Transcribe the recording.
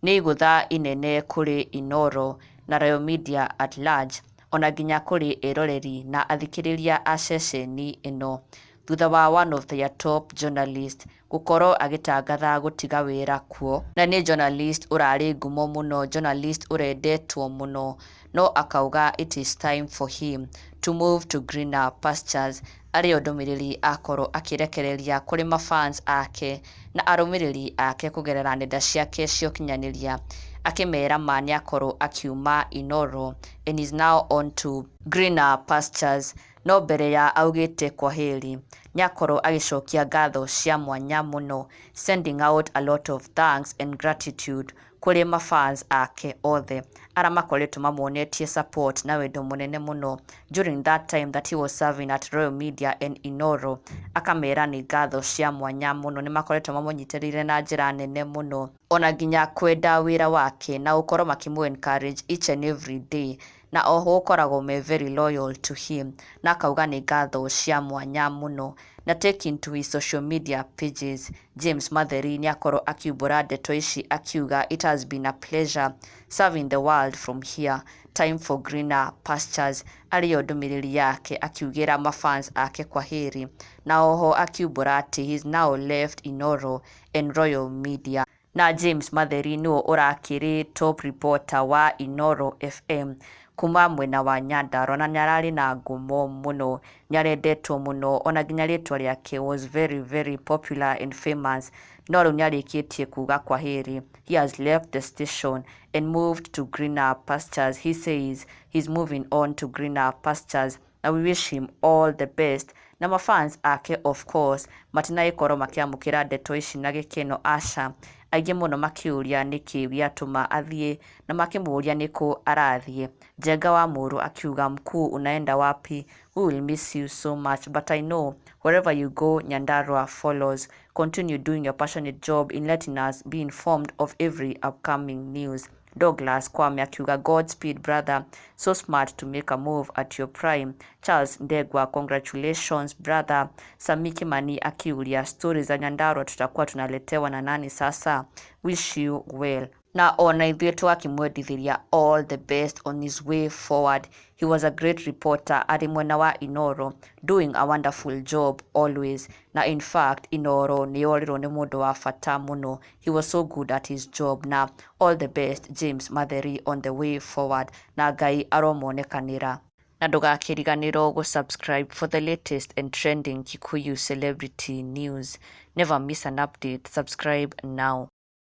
nĩ igũtha inene kũrĩ Inooro na Royal Media at large, ona nginya kũrĩ eroreri na athikĩrĩria a ceceni ĩno, thutha wa one of their top journalist gũkorwo agĩtangatha gũtiga wĩra kuo, na nĩ journalist ũrarĩ ngumo mũno, journalist ũrendetwo mũno, no akauga it is time for him to move to greener pastures, arĩ ndũmĩrĩri akorwo akĩrekereria kũrĩ mafans ake na arũmĩrĩri ake kũgerera nenda ciake cia ũkinyanĩria, akĩmera ma nĩ akorwo akiuma Inooro and is now on to greener pastures. No mbere ya augĩte kwaheri, nĩ akorwo agĩcokia ngatho cia mwanya mũno, sending out a lot of thanks and gratitude kũrĩ mafans ake othe arĩa makoretwo mamuonetie support na wendo mũnene mũno during that time that he was serving at Royal Media and Inooro. Akamera nĩ ngatho cia mwanya mũno, nĩ makoretwo mamũnyitĩrĩire na njĩra nene mũno, ona nginya kwenda wĩra wake na gũkorwo makĩmũ encourage each and every day, na oho ũkoragwo me very loyal to him, na akauga nĩ ngatho cia mwanya mũno. Na taking to his social media pages, James Matheri nĩ akorwo akiumbũra ndeto ici akiuga it has been a pleasure serving the world from here, time for greener pastures, arĩ ndũmĩrĩri yake akiugĩra mafans ake kwaheri, na oho akiumbũra atĩ he is now left Inooro and Royal Media. Na James Matheri nĩwe ũrakĩrĩ top reporter wa Inooro FM kuma mwena wa Nyandarua, na nĩararĩ na ngumo mũno, nĩarendetwo mũno, ona nginya rĩtwa rĩake was very very popular and famous. No rĩu nĩarĩkĩtie kuga kwaheri, he has left the station and moved to greener pastures. He says he's moving on to greener pastures, and we wish him all the best. Na mafans ake of course matinagĩkorwo makĩamũkĩra ndeto ici na gĩkeno, aca, aingĩ mũno makĩũria nĩkĩ gĩatũma athiĩ, na makĩmũria nĩkũ arathiĩ. Njenga wa Mũrũ akiuga mkuu unaenda wapi, we will miss you so much but I know wherever you go Nyandarua follows. Continue doing your passionate job in letting us be informed of every upcoming news. Douglas Kwame akiuga Godspeed brother, so smart to make a move at your prime. Charles Ndegwa, congratulations brother. Sami Kimani akiulia stories za Nyandarua tutakuwa tunaletewa na nani sasa, wish you well. Na ona ithuĩ twakĩmwendithĩria all the best on his way forward. He was a great reporter arĩ mwena wa Inooro, doing a wonderful job always. Na in fact Inooro nĩyorirwo nĩ mũndũ wa bata mũno, he was so good at his job. Na all the best James Matheri on the way forward, na Ngai aromonekanĩra. Na ndũgakĩriganĩrwo gũsubscribe for the latest and trending Kikuyu celebrity news. Never miss an update, subscribe now.